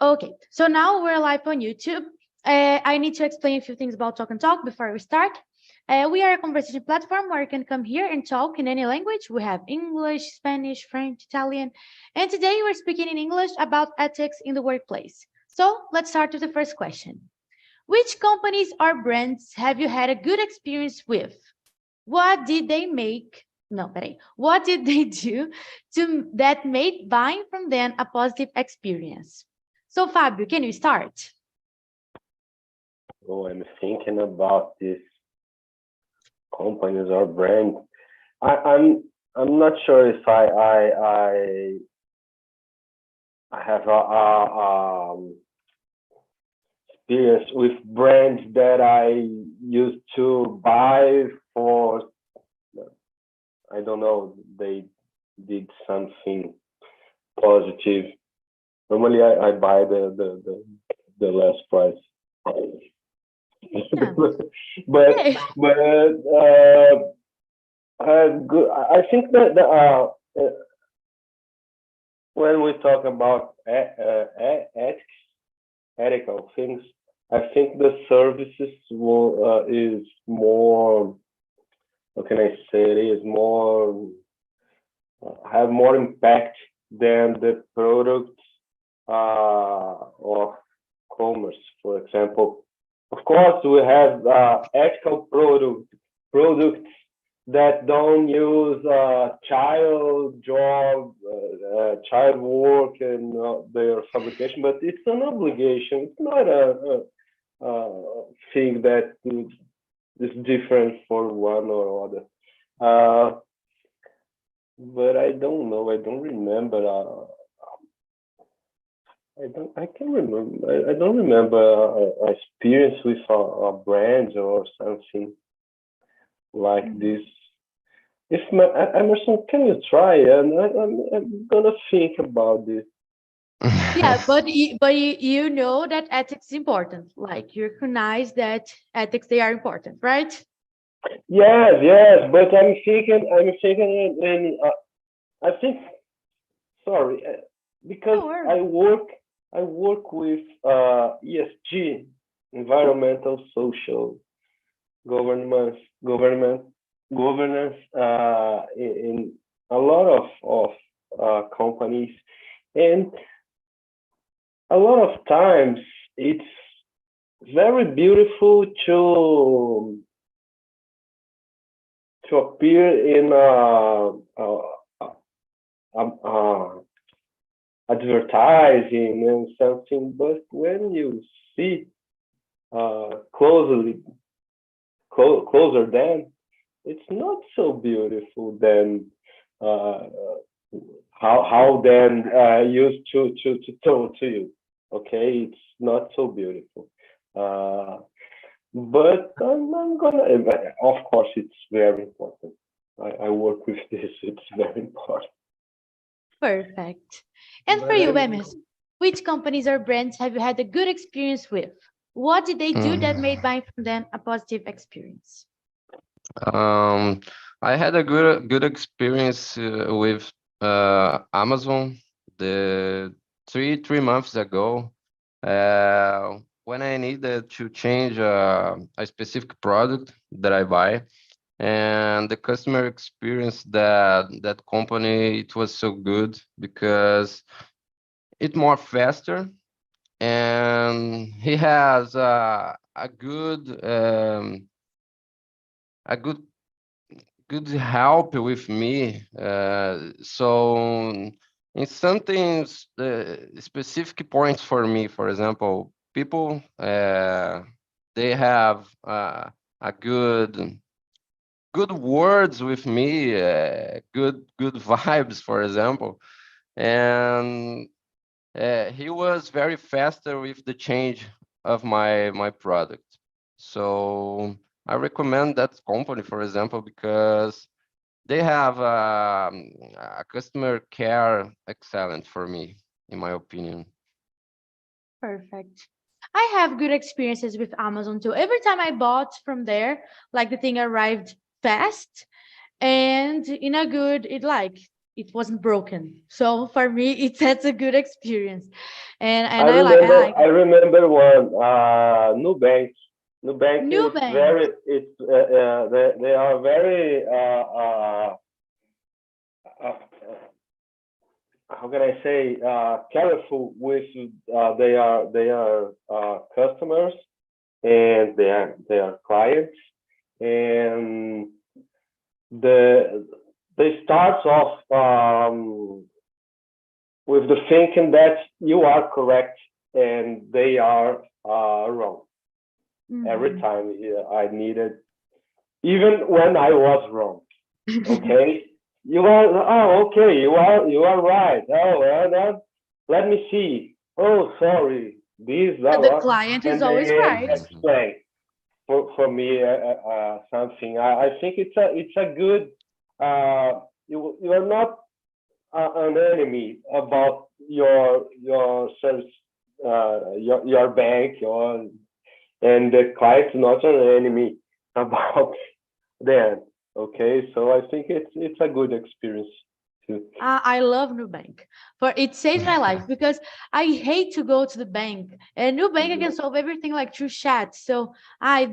Okay, so now we're live on YouTube. I need to explain a few things about Talk and Talk before we start. We are a conversation platform where you can come here and talk in any language. We have English, Spanish, French, Italian, and today we're speaking in English about ethics in the workplace. So let's start with the first question. Which companies or brands have you had a good experience with? What did they make? No, peraí. What did they do that made buying from them a positive experience? So, Fabio, can you start? Oh, I'm thinking about these companies or brands. I'm not sure if I have a experience with brands that I used to buy for. I don't know. They did something positive. Normally, I buy the less price. Yeah. but Okay. I think that when we talk about ethical things, I think the services is more. How can I say it? Is more have more impact than the products of commerce, for example. Of course, we have ethical products that don't use child job, child work, and their fabrication, but it's an obligation. It's not a thing that is different for one or other. But I don't know. I don't remember. I can remember. I don't remember a experience with a brand or something like this. If Emerson, can you try? And I'm gonna think about this. Yeah, but you know that ethics is important. Like you recognize that ethics they are important, right? Yes. But and I think. Sorry, because No worries. I work with ESG, environmental, social, governance, governance in a lot of companies, and a lot of times it's very beautiful to appear in a advertising and something, but when you see closer, then it's not so beautiful. Then uh, how then used to tell to you. Okay, it's not so beautiful. But I'm gonna. Of course, it's very important. I work with this. It's very important. Perfect. And for But you, I Emes, which companies or brands have you had a good experience with? What did they do that Mm. made buying from them a positive experience? Um, I had a good experience with Amazon the three months ago when I needed to change a specific product that I buy, and the customer experience that company, it was so good because it's more faster, and he has a good help with me. So in some things, the specific points for me, for example, people they have a good words with me, good vibes, for example, and he was very faster with the change of my product. So I recommend that company, for example, because they have a customer care excellent for me, in my opinion. Perfect. I have good experiences with Amazon too. Every time I bought from there, like the thing arrived fast and in a good, it wasn't broken. So for me, that's a good experience, and I I like remember, I remember one, Nubank. Nubank New is Bank. very, they are very, uh, how can I say, careful with their customers and their clients, and the they start off with the thinking that you are correct and they are wrong. Every Mhm. time I needed, even when I was wrong. Okay, you are. Oh, okay, you are right. Oh, let me see. Oh, sorry. These The client is and always they right. explain for me something. I think it's a good. You are not an enemy about your service, your bank, and the client's not an enemy about them. Okay, so I think it's a good experience too. I love Nubank, for it saves my life because I hate to go to the bank. And Nubank, I can solve everything like through chat. So,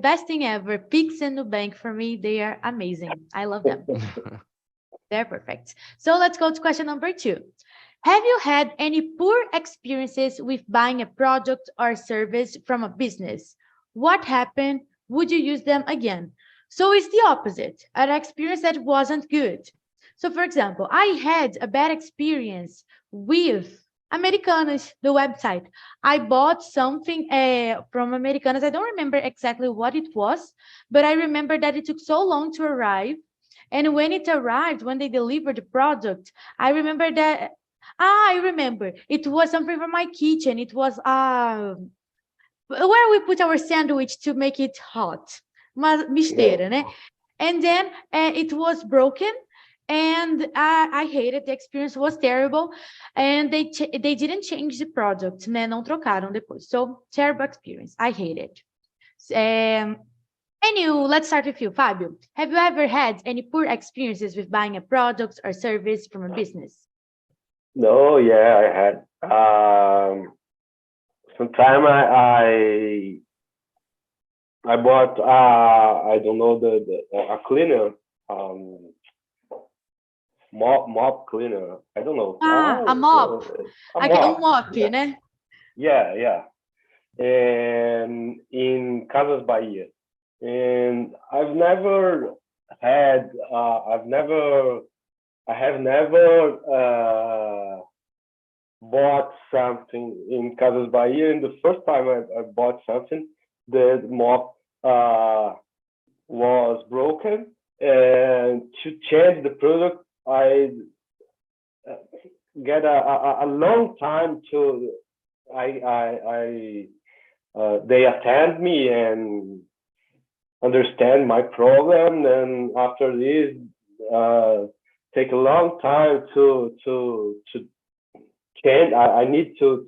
best thing ever. Pix and Nubank for me, they are amazing. I love them. They're perfect. So let's go to question number 2. Have you had any poor experiences with buying a product or service from a business? What happened? Would you use them again? So it's the opposite, an experience that wasn't good. So, for example, I had a bad experience with Americanas, the website. I bought something from Americanas. I don't remember exactly what it was, but I remember that it took so long to arrive. And when it arrived, when they delivered the product, I remember that. I remember it was something from my kitchen. It was where we put our sandwich to make it hot. Uma Yeah. misteira, né? And then it was broken, and I hated. The experience was terrible, and they didn't change the product, né? Não trocaram depois. So terrible experience. I hate it. Um, let's start with you, Fabio. Have you ever had any poor experiences with buying a product or service from a business? No, yeah, I had. Sometime I bought I don't know the a cleaner, um mop cleaner. I don't know. A mop. A mop. Mop, Yeah, né? yeah. And in Casas Bahia, and I have never bought something in Casas Bahia. And the first time I bought something, the mop was broken, and to change the product, I get a long time to I they attend me and understand my problem, and after this take a long time to change. I need to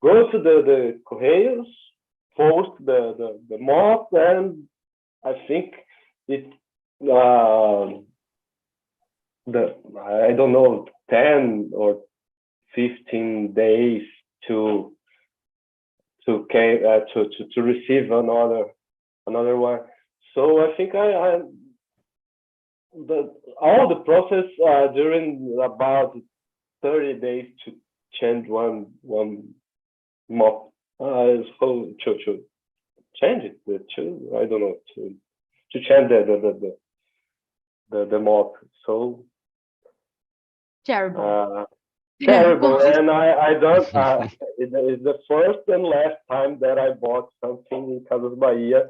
go to the Correios, post the mop, and I think it the I don't know, 10 or 15 days to to receive another one. So I think all the process during about 30 days to change one mop. So to change it, I don't know, to change the mop. So Terrible. terrible, and I don't. It's the first and last time that I bought something in Casas Bahia,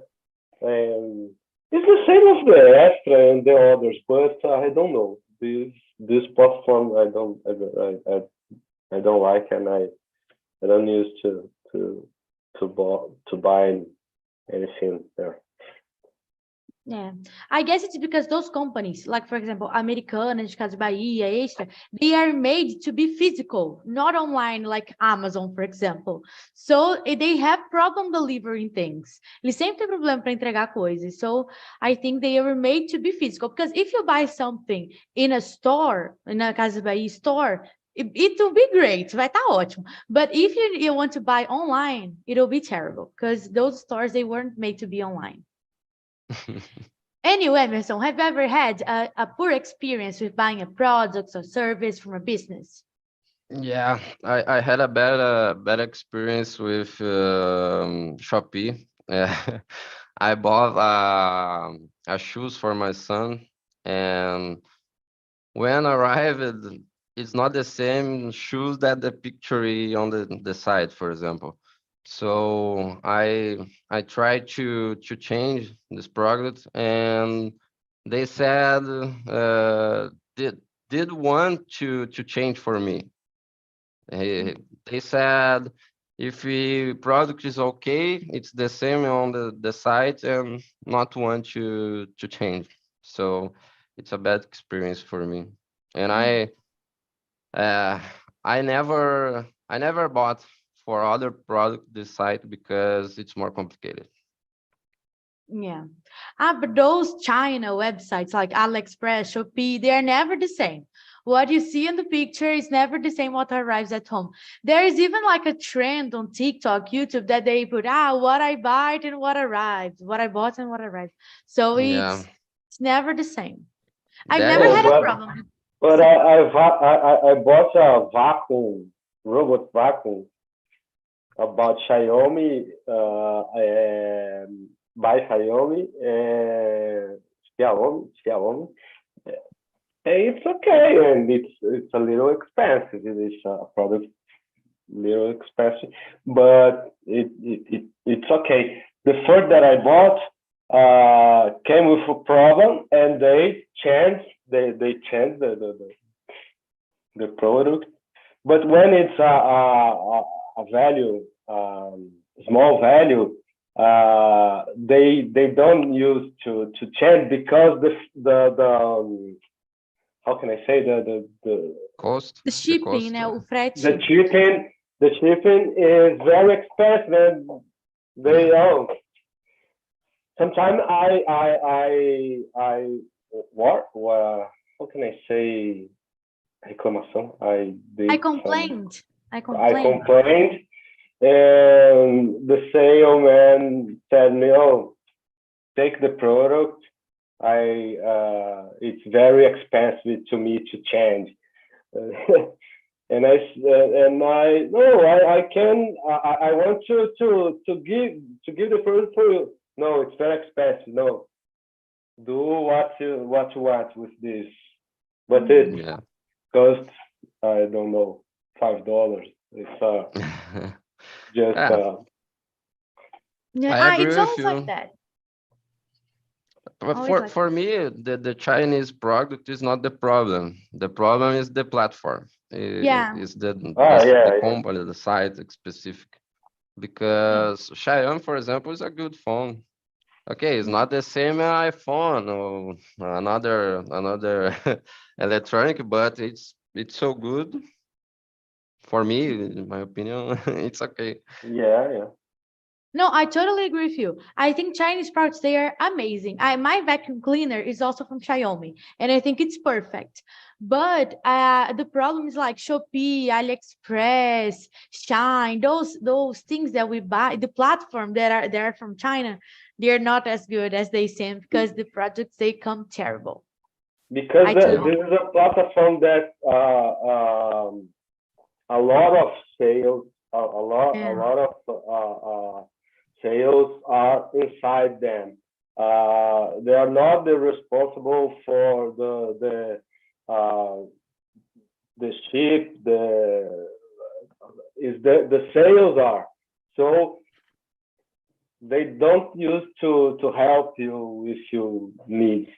and it's the same as the Extra and the others, but I don't know this platform. I don't like, and I don't use to buy anything there. Yeah, I guess it's because those companies, like for example, Americanas, Casas Bahia, Extra, they are made to be physical, not online, like Amazon, for example. So they have problem delivering things. Eles sempre têm problema para entregar coisas. So I think they were made to be physical. Because if you buy something in a store, in a Casas Bahia store, it will be great, vai estar ótimo. But if you want to buy online, it'll be terrible because those stores, they weren't made to be online. Anyway, Emerson, have you ever had a poor experience with buying a product or service from a business? Yeah, I had a bad experience with Shopee. I bought a shoes for my son, and when arrived, it's not the same shoes that the picture on the site, for example. So I tried to change this product, and they said did want to change for me. They said if the product is okay, it's the same on the site, and not want to change. So it's a bad experience for me. And uh, I never bought for other product this site because it's more complicated. Yeah. But those China websites like AliExpress, Shopee, they are never the same. What you see in the picture is never the same what arrives at home. There is even like a trend on TikTok, YouTube that they put, what I buy and what arrived, what I bought and what arrived. So Yeah, it's never the same. I've that never Oh, had a is problem. but I bought a vacuum, robot vacuum about Xiaomi, by Xiaomi, Xiaomi. It's okay, and it's a little expensive. It's a product little expensive, but it's okay. The first that I bought came with a problem, and they changed the product. But when it's a value, small value, they don't use to change because the how can I say cost. The The shipping, cost. o the frete. shipping is very expensive, and they sometimes I what how can I say reclamação? I I did some complained. I I complained. complained, and the salesman said me, "Oh, take the product. It's very expensive to me to change." And I no, I can I want to give the product for you. No, it's very expensive. No, do what you want with this, but it Yeah. costs, I don't know, $5. It's just Yeah, Yeah, I agree it's with always like you. that. But Always like for that. me, the Chinese product is not the problem. The problem is the platform. Yeah. Is the yeah, the yeah. company, the site specific. Because Xiaomi, for example, is a good phone. Okay, it's not the same iPhone or another electronic, but it's so good for me, in my opinion. It's okay. Yeah, yeah. No, I totally agree with you. I think Chinese products, they are amazing. My vacuum cleaner is also from Xiaomi, and I think it's perfect. But the problem is like Shopee, AliExpress, Shine, those things that we buy, the platform that are from China, they're not as good as they seem because the products, they come terrible. Because I totally this is a platform that a lot of sales, a yeah. lot of sales are inside them. They are not the responsible for the ship, the sales are. So they don't use to help you with your needs.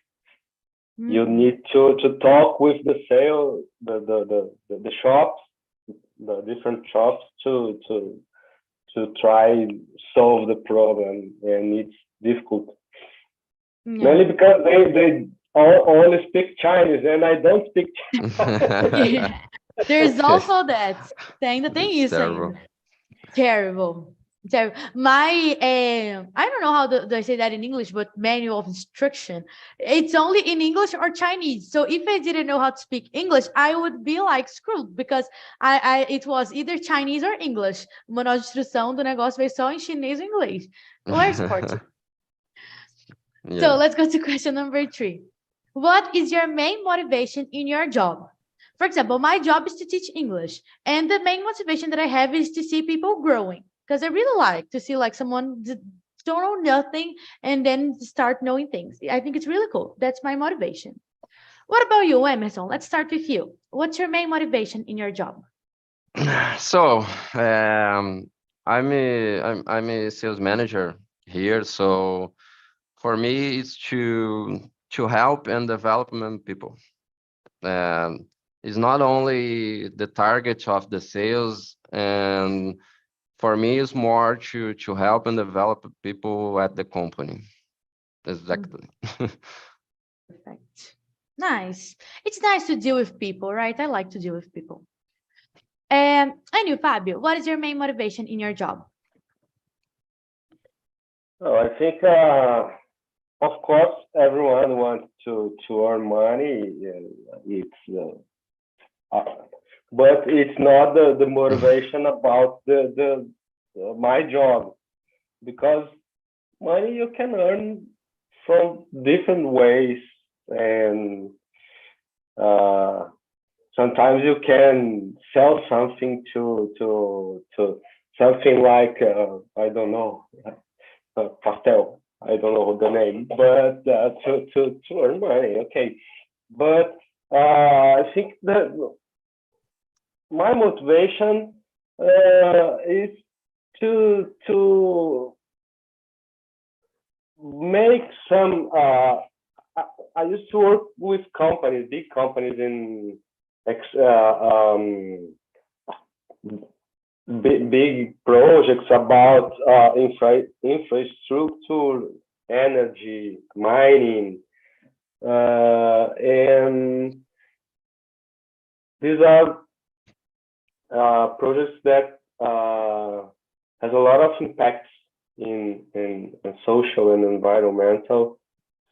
You Mhm. need to talk with the sale, the shops, the different shops to try solve the problem, and it's difficult. Yeah. Mainly because they only speak Chinese and I don't speak Chinese. Yeah. There's also that. Ainda tem It's isso terrible. ainda. Terrible. Terrible. My, I don't know how do I say that in English, but manual of instruction. It's only in English or Chinese. So if I didn't know how to speak English, I would be like screwed because it was either Chinese or English. O manual de instrução do negócio veio só em chinês ou inglês. Or suporte. Yeah. So let's go to question number 3. What is your main motivation in your job? For example, my job is to teach English, and the main motivation that I have is to see people growing, because I really like to see like someone don't know nothing and then start knowing things. I think it's really cool. That's my motivation. What about you, Emerson? Let's start with you. What's your main motivation in your job? So I'm a sales manager here. So for me, it's to help and development people. It's not only the target of the sales, and for me, it's more to help and develop people at the company. Exactly. Perfect. Nice. It's nice to deal with people, right? I like to deal with people. And you, Fabio, what is your main motivation in your job? So I think, of course, everyone wants to earn money. It's but it's not the motivation about the my job, because money you can earn from different ways, and sometimes you can sell something to something like I don't know, pastel. I don't know the name, but to earn money, okay. But I think that my motivation is to make some. I used to work with companies, big companies in big projects about infrastructure, energy, mining, and these are projects that has a lot of impacts in social and environmental.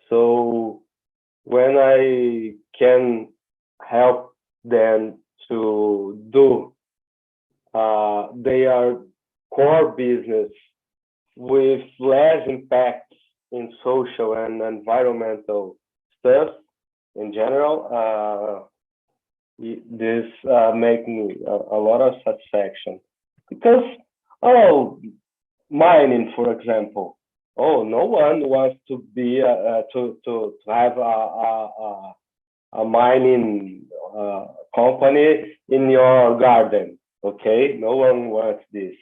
So when I can help them to do their core business with less impact in social and environmental stuff in general, this makes me a lot of satisfaction. Because, mining, for example, no one wants to be to have a mining company in your garden. Okay, no one wants this.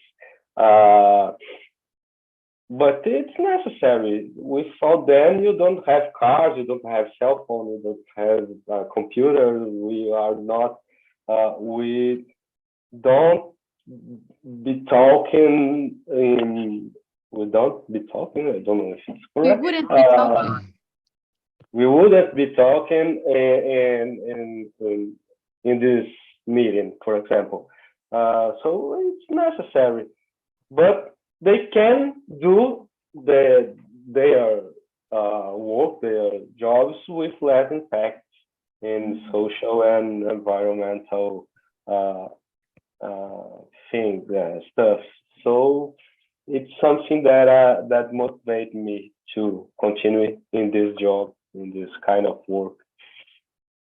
But it's necessary. Without them, you don't have cars, you don't have cell phone, you don't have computer. We are not. We don't be talking in. We don't be talking. I don't know if it's correct. We wouldn't be talking. We wouldn't be talking in this meeting, for example. So it's necessary, but they can do their work, their jobs with less impact in social and environmental things, stuff. So it's something that motivates me to continue in this job, in this kind of work.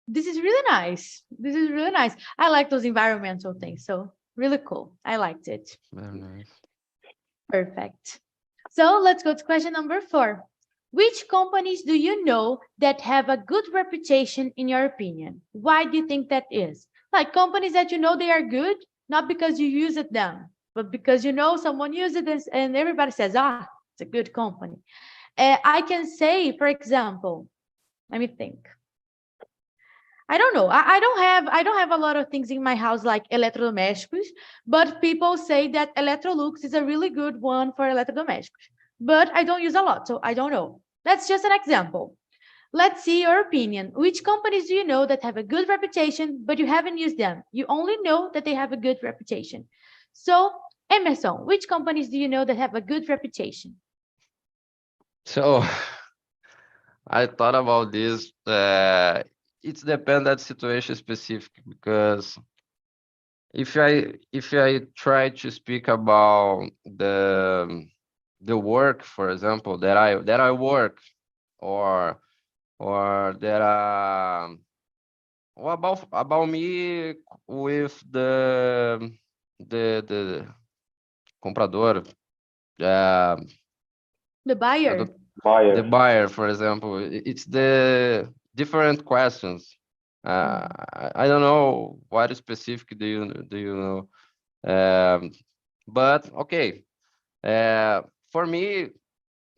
This is really nice. This is really nice. I like those environmental things. So really cool. I liked it. Very nice. Perfect. So let's go to question number 4. Which companies do you know that have a good reputation in your opinion? Why do you think that is? Like companies that you know they are good, not because you use it them, but because you know someone uses it and everybody says, it's a good company. I can say, for example, let me think. I don't know. I don't have a lot of things in my house like eletrodomésticos, but people say that Electrolux is a really good one for eletrodomésticos. But I don't use a lot, so I don't know. That's just an example. Let's see your opinion. Which companies do you know that have a good reputation, but you haven't used them? You only know that they have a good reputation. So, Emerson, which companies do you know that have a good reputation? So I thought about this. It's depend that situation specific, because if I try to speak about the work, for example, that I work, or that or about me with the comprador, uh, The I buyer. don't, the Buyer. buyer, for example. It's the different questions. Mhm. I don't know what specific do you know, but okay. For me,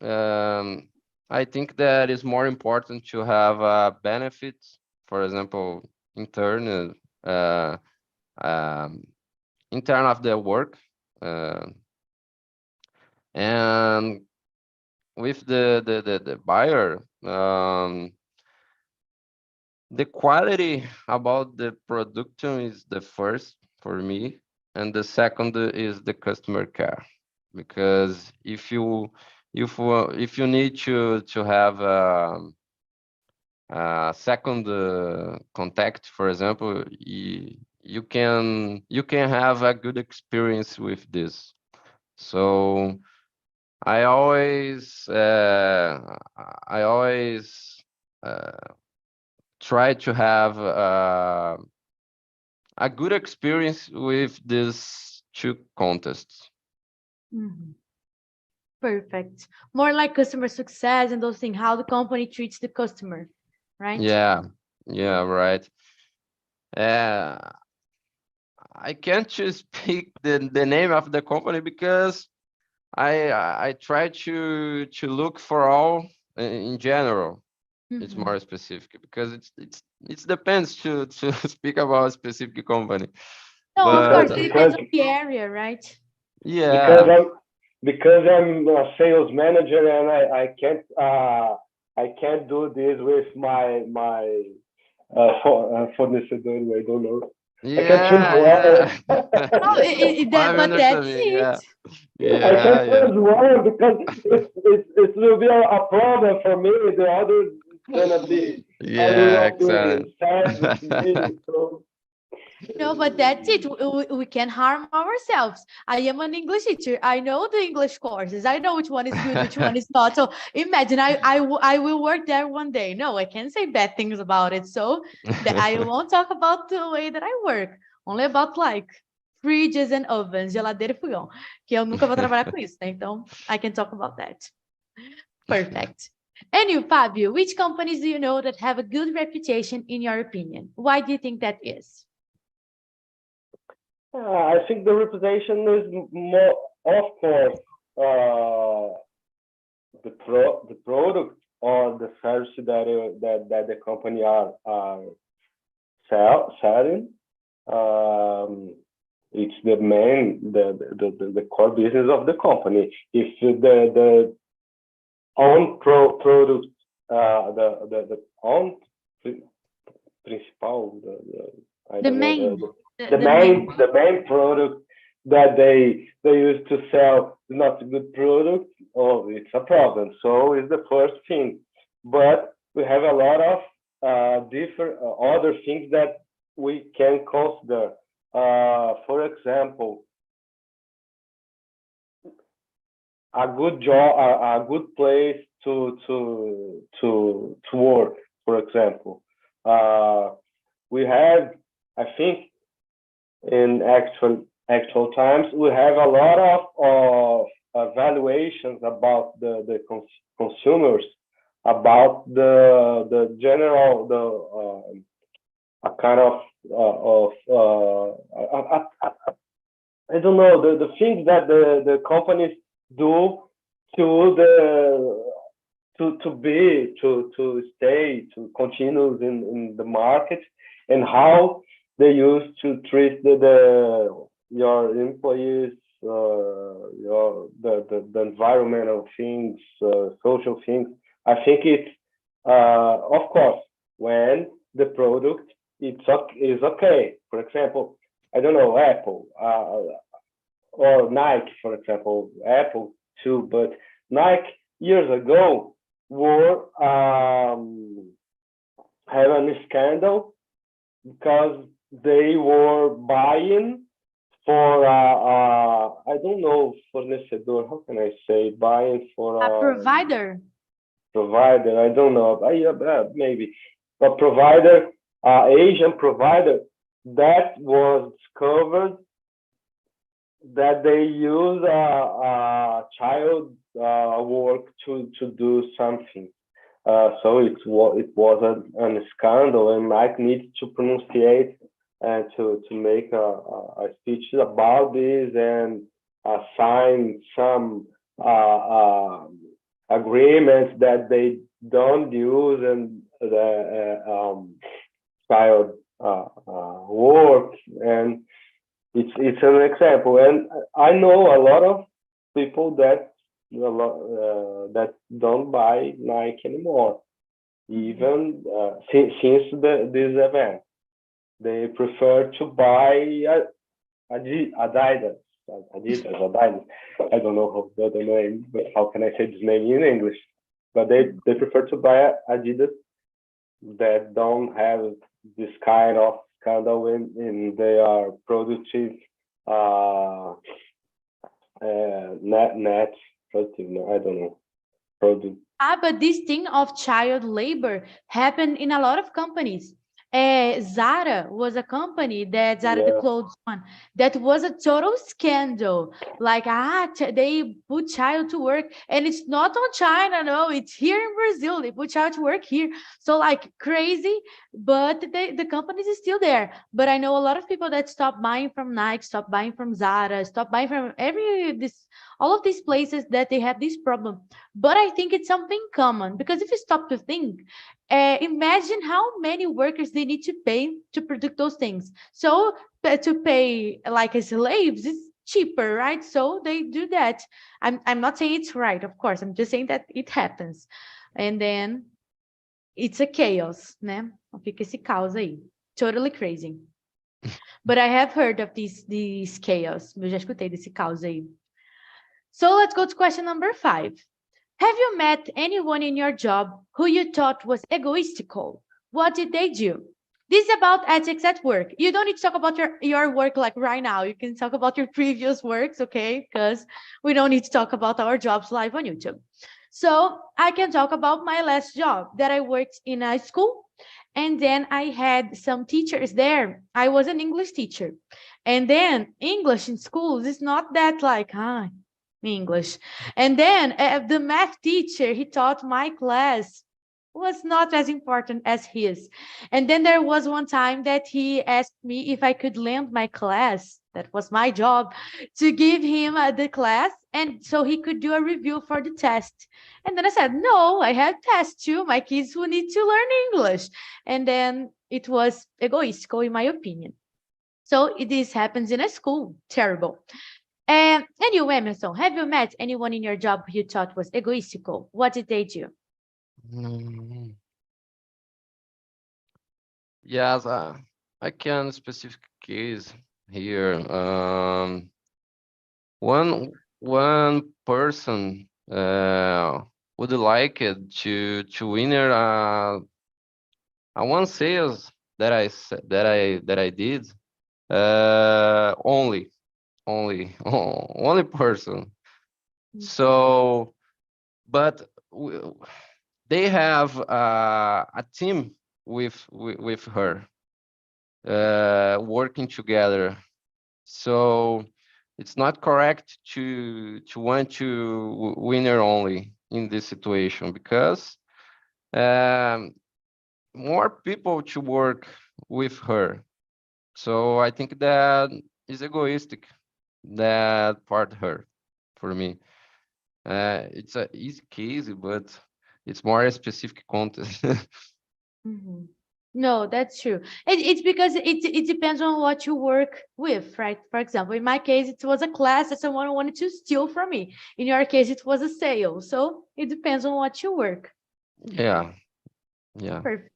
I think that it's more important to have benefits, for example, internal, uh, um, intern of the work, uh, and with the buyer, the quality about the production is the first for me, and the second is the customer care, because if you need to have second contact, for example, you can have a good experience with this. So I always I always uh, try to have a good experience with these two contests. Mhm. Perfect. More like customer success and those things, how the company treats the customer, right? Yeah, yeah, right. Uh, I can't just speak the name of the company, because I try to look for all in general. It's Mhm. more specific, because it depends to speak about a specific company. No, of But course, Because it depends because on the area, right? because yeah, I'm because I'm a sales manager and I can't do this with my fornecedor. I don't know. I can't choose yeah, one. yeah. No, I but that's understand. it. Yeah, I yeah, can't yeah. choose one because it will be a problem for me. The other is gonna be a Yeah, little excellent. bit sad with me. So No, but that's it. We can harm ourselves. I am an English teacher. I know the English courses. I know which one is good, which one is not. So imagine I will work there one day. No, I can't say bad things about it. So that I won't talk about the way that I work. Only about like fridges and ovens, geladeira e fogão. Que eu nunca vou trabalhar com isso, né? Então, I can talk about that. Perfect. And you, Fabio, which companies do you know that have a good reputation in your opinion? Why do you think that is? I think the reputation is more, of course, the product or the service that the company are selling. It's the main the core business of the company. If the own product, the own principal, I The don't know main, the main product that they used to sell is not a good product, oh, it's a problem. So it's the first thing. But we have a lot of different other things that we can consider. For example, a good job, a good place to work. For example, we have, I think, in actual times, we have a lot of evaluations about the consumers, about the general a kind of I don't know the things that the companies do to the to stay to continue in the market, and how they used to treat the your employees, your the environmental things, social things. I think it's of course when the product is okay. For example, I don't know, Apple or Nike, for example, Apple too, but Nike years ago were had a scandal because they were buying for I don't know, fornecedor, how can I say, buying for A provider. provider, I don't know, maybe a provider, Asian provider that was discovered that they use child work to do something. So it was a scandal, and Mike needs to pronunciate and to make a speech about this and sign some agreements that they don't use and the child work, and it's an example. And I know a lot of people that that don't buy Nike anymore, even since this event. They prefer to buy Adidas. I don't know how the name, but how can I say this name in English? But they prefer to buy Adidas that don't have this kind of scandal in they are productive net productive. I don't know, product. But this thing of child labor happened in a lot of companies. Zara was a company that Zara, the clothes one, that was a total scandal. Like, they put child to work, and it's not on China, no, it's here in Brazil. They put child to work here. So like crazy, but the company is still there. But I know a lot of people that stopped buying from Nike, stopped buying from Zara, stopped buying from all of these places that they have this problem. But I think it's something common, because if you stop to think, imagine how many workers they need to pay to produce those things. So to pay like as slaves is cheaper, right? So they do that. I'm not saying it's right, of course. I'm just saying that it happens. And then it's a chaos, né? Fica esse caos aí. Totally crazy. But I have heard of these chaos. Eu já escutei desse caos aí. So let's go to question number 5. Have you met anyone in your job who you thought was egoistical? What did they do? This is about ethics at work. You don't need to talk about your work like right now. You can talk about your previous works, okay? Because we don't need to talk about our jobs live on YouTube. So I can talk about my last job that I worked in a school. And then I had some teachers there. I was an English teacher. And then English in schools is not that like, English. And then the math teacher, he taught my class was not as important as his. And then there was one time that he asked me if I could lend my class, that was my job, to give him the class, and so he could do a review for the test. And then I said, no, I have tests too. My kids will need to learn English. And then it was egoistical, in my opinion. So this happens in a school. Terrible. And you, Emerson, have you met anyone in your job who you thought was egoistical? What did they do? Yes, I can specific case here. One person would like it to win one sales that I did only person. So, but they have a team with her working together. So it's not correct to want to win her only in this situation, because more people to work with her. So I think that is egoistic, that part her, for me. It's an easy case, but it's more a specific context. No, that's true. It's because it depends on what you work with, right? For example, in my case, it was a class that someone wanted to steal from me. In your case, it was a sale. So it depends on what you work. Yeah, yeah. Perfect.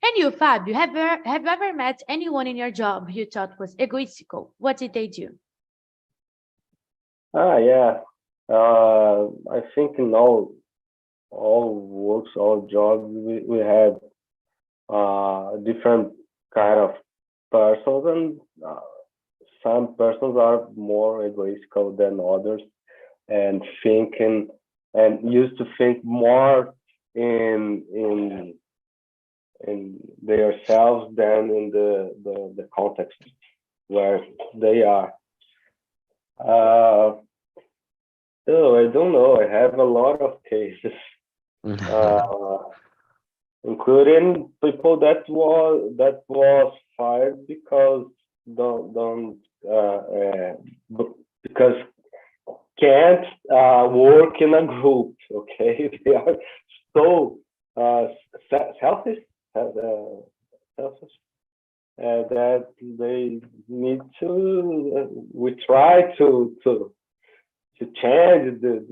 And you, Fabio, have you ever met anyone in your job you thought was egoistical? What did they do? Yeah. I think in all works, all jobs, we have different kind of persons, and some persons are more egoistical than others, and thinking and used to think more in in in themselves than in the context where they are. Uh, so I don't know. I have a lot of cases, uh, including people that was fired because don't because can't work in a group. Okay, they are so selfish, selfish that they need to. We try to change this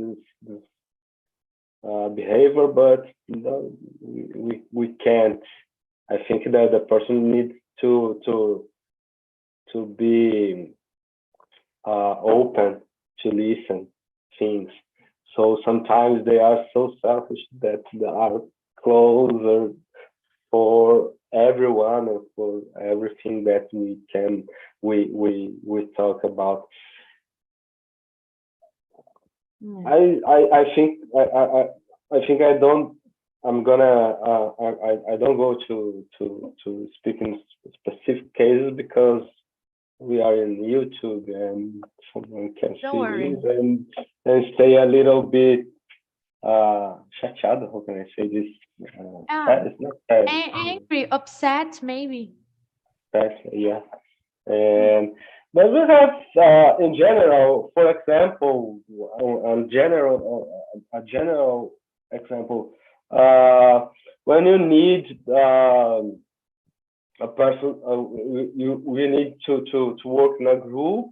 behavior, but no, we can't. I think that the person needs to be open to listen things. So sometimes they are so selfish that they are closer for everyone and for everything that we talk about. Mm. I think I think I don't. I'm gonna I don't go to speak in specific cases because we are in YouTube and someone can Don't see worry. this and stay a little bit chateado. How can I say this? Ah, Sad. It's not sad. angry, upset, maybe. Sad. Yeah. Mm. And but we have in general, for example, on general a general example, when you need a person, we need to work in a group,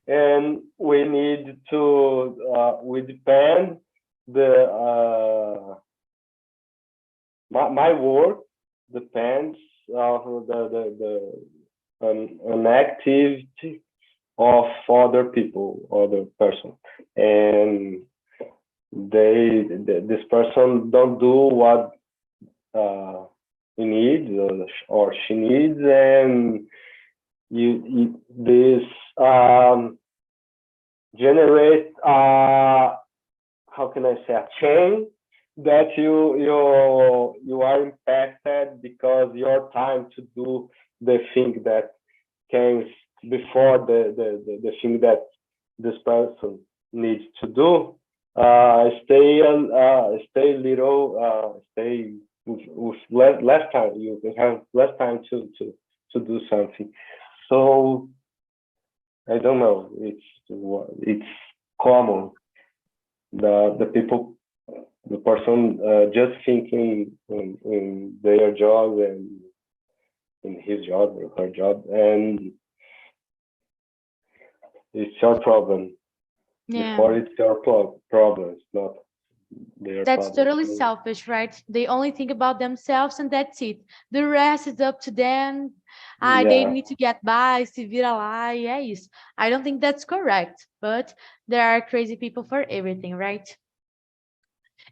and we need to we depend the my work depends of an activity of other people, other person, and this person don't do what he needs or she needs, and this generate how can I say a chain that you are impacted because your time to do the thing that came before the thing that this person needs to do stay little stay with less time. You have less time to do something. So I don't know. It's common. The people, the person just thinking in their job and in his job or her job, and it's your problem Yeah. before it's your problem. It's not their That's problem. totally selfish, right? They only think about themselves and that's it. The rest is up to them. They Yeah, need to get by, se vira lá, e é isso. I don't think that's correct, but there are crazy people for everything, right?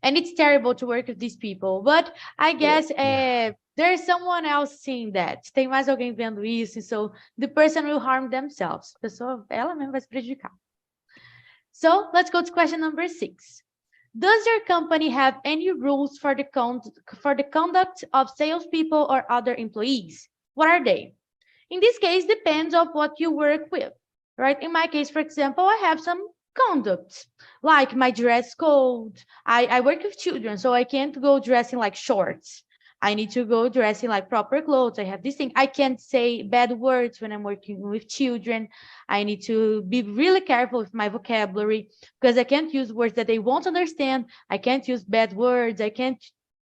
And it's terrible to work with these people. But I yeah. guess there's someone else seeing that. Tem mais alguém vendo isso, so the person will harm themselves. A pessoa, ela mesma vai se prejudicar. So let's go to question number 6. Does your company have any rules for the conduct of salespeople or other employees? What are they? In this case, depends on what you work with, right? In my case, for example, I have some conduct, like my dress code. I work with children, so I can't go dressing like shorts. I need to go dressing like proper clothes. I have this thing. I can't say bad words when I'm working with children. I need to be really careful with my vocabulary because I can't use words that they won't understand. I can't use bad words. I can't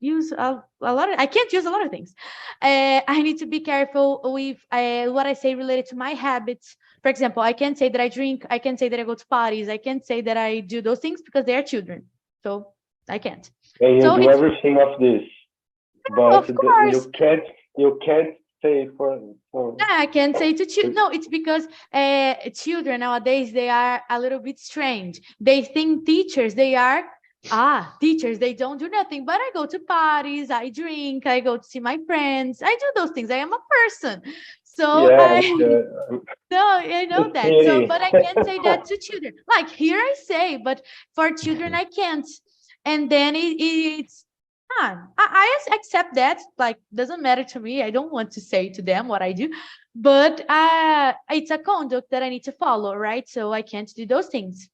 use a lot of, I can't use a lot of things. I need to be careful with what I say related to my habits. For example, I can't say that I drink. I can't say that I go to parties. I can't say that I do those things because they are children. So I can't. And you So do it's, everything of this, but of course, you can't say for I can say to children. No, it's because children nowadays, they are a little bit strange. They think teachers, they are teachers, they don't do nothing. But I go to parties, I drink, I go to see my friends, I do those things. I am a person. So yeah, I no, I know the that. So, city. but I can't say that to children. Like here I say, but for children I can't. And then it's I accept that. Like doesn't matter to me. I don't want to say to them what I do, but it's a conduct that I need to follow, right? So I can't do those things.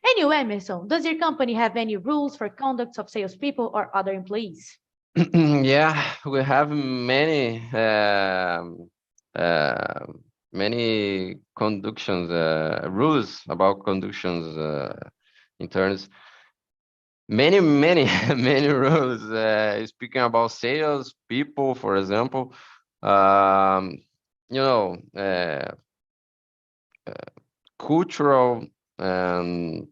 Anyway, Emerson, does your company have any rules for conduct of salespeople or other employees? Yeah, we have uh, many conductions, rules about conductions in terms. Many, many rules. Speaking about sales people, for example, um, you know, cultural and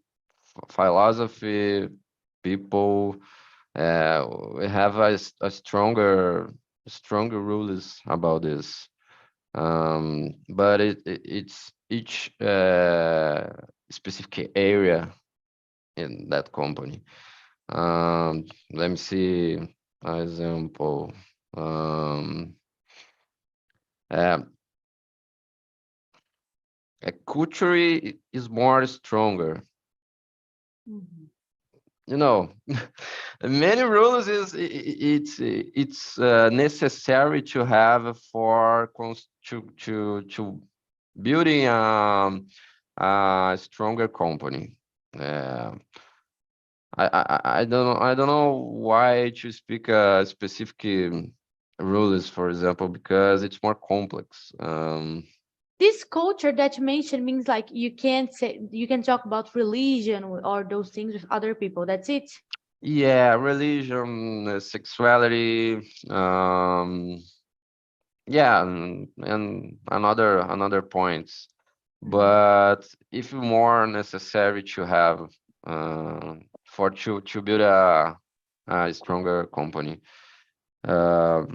philosophy people. We have a stronger rules about this. But it's each specific area in that company. Let me see an example. Um, uh, a culture is more stronger. Mhm. You know, many rules it's necessary to have for to building a stronger company. Uh, I don't know why to speak a specific rules, for example, because it's more complex. This culture that you mentioned means like you can't say you can talk about religion or those things with other people. That's it. Yeah, religion, sexuality, yeah, and another points. But if more necessary to have for to build a stronger company. Uh,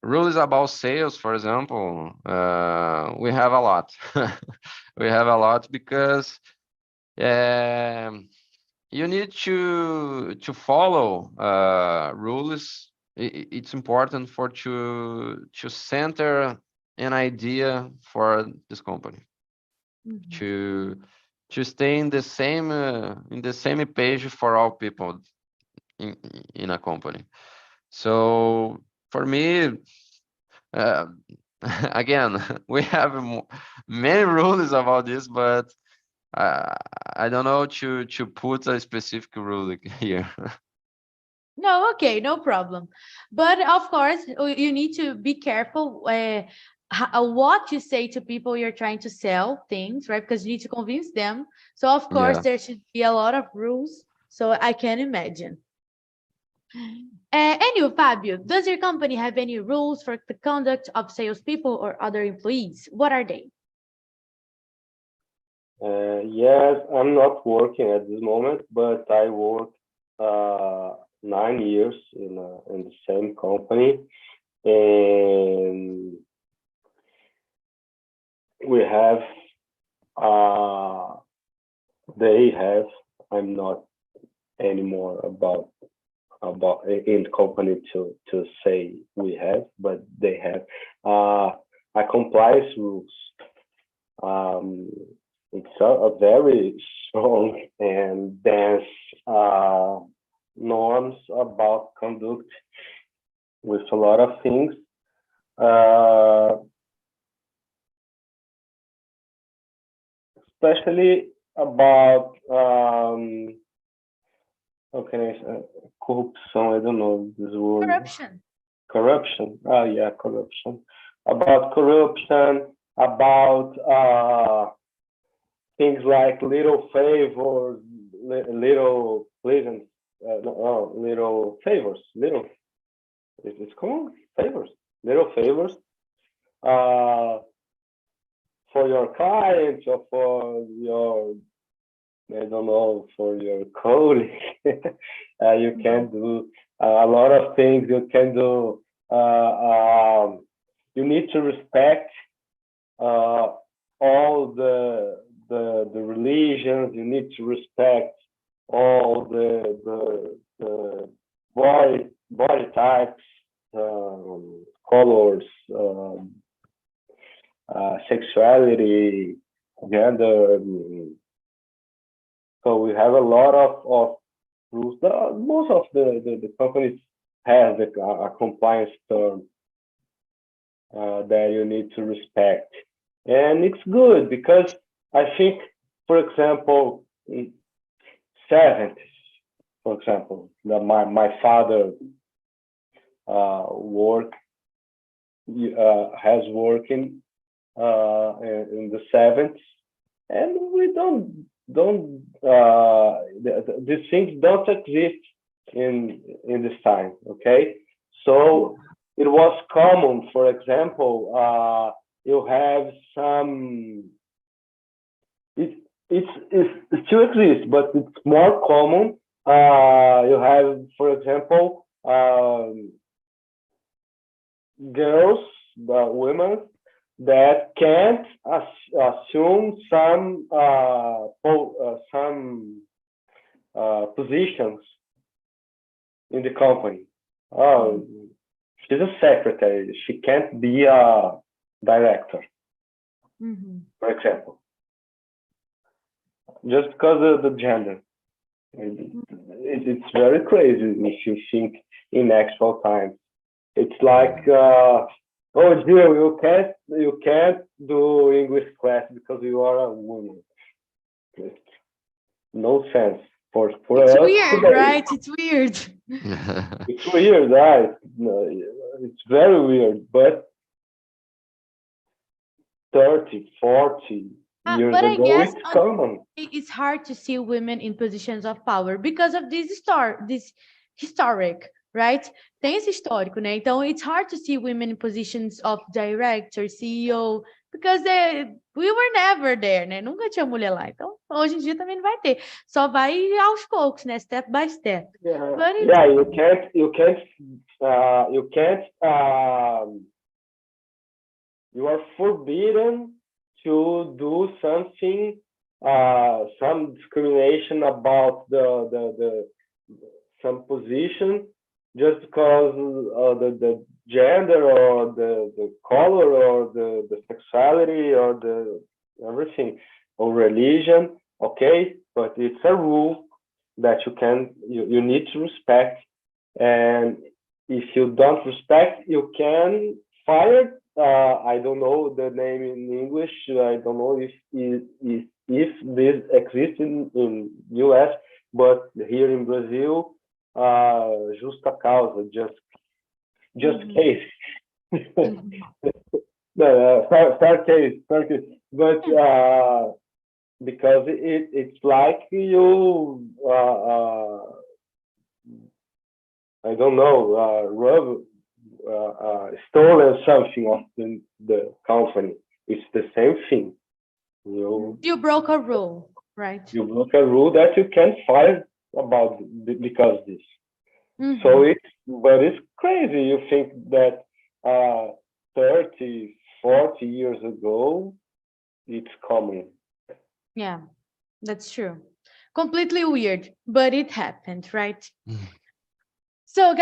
Rules about sales, for example, we have a lot. We have a lot because um, you need to follow rules. It's important for to center an idea for this company Mhm. to stay in the same page for all people in in a company. So for me, uh, again, we have many rules about this, but uh, I don't know to put a specific rule here. No, okay, no problem. But of course, you need to be careful what you say to people you're trying to sell things, right? Because you need to convince them. So of course, Yeah. there should be a lot of rules. So I can imagine. Anyway, Fabio, does your company have any rules for the conduct of salespeople or other employees? What are they? Yes, I'm not working at this moment, but I worked 9 years in the same company, and we have uh, they have. I'm not anymore about in the company to say we have, but they have a compliance rules. Um, it's a very strong and dense norms about conduct with a lot of things, uh, especially about how can I say, corruption. I don't know this word. Corruption. Corruption. Oh yeah, corruption. About corruption. About things like little favors, little pleasant, no, little favors, little. It's called favors. Little favors uh, for your clients or for your I don't know, for your colleague. You can do a lot of things. You can do. You need to respect all the religions. You need to respect all the body types, colors, sexuality, gender. So we have a lot of rules. Most of the companies have a compliance term that you need to respect. And it's good because I think, for example, in 70s, for example, my father has working in the 70s, and we don't these things don't exist in this time. Okay, so it was common, for example, you have some, it still exists, but it's more common. You have, for example, girls, women that can't assume some positions in the company. Oh, she's a secretary. She can't be a director, for example, just because of the gender. It's very crazy if you think in actual time. It's like, oh, Jill, you can't do English class because you are a woman. No sense for It's us weird, today. right? It's weird. It's weird, right? It's very weird, but 30, 40 years But I ago, guess it's common. it's hard to see women in positions of power because of this historic, right? Tem esse histórico, né? Então, it's hard to see women in positions of director, CEO, because we were never there, né? Nunca tinha mulher lá. Então, hoje em dia também não vai ter. Só vai aos poucos, né? Step by step. Yeah, But yeah, you are forbidden to do something, some discrimination about the some position just because the gender or the color or the sexuality or the everything or religion. Okay, but it's a rule that you need to respect, and if you don't respect, you can fire. I don't know the name in English. I don't know if this exists in US, but here in Brazil, justa causa, just case. No, fair case. But because it's like you, I don't know, stolen something of the company. It's the same thing. you broke a rule, right? You broke a rule that you can't fire about because of this. So it's crazy. You think that 30, 40 years ago, it's common. Yeah, that's true. Completely weird, but it happened, right? So, guys.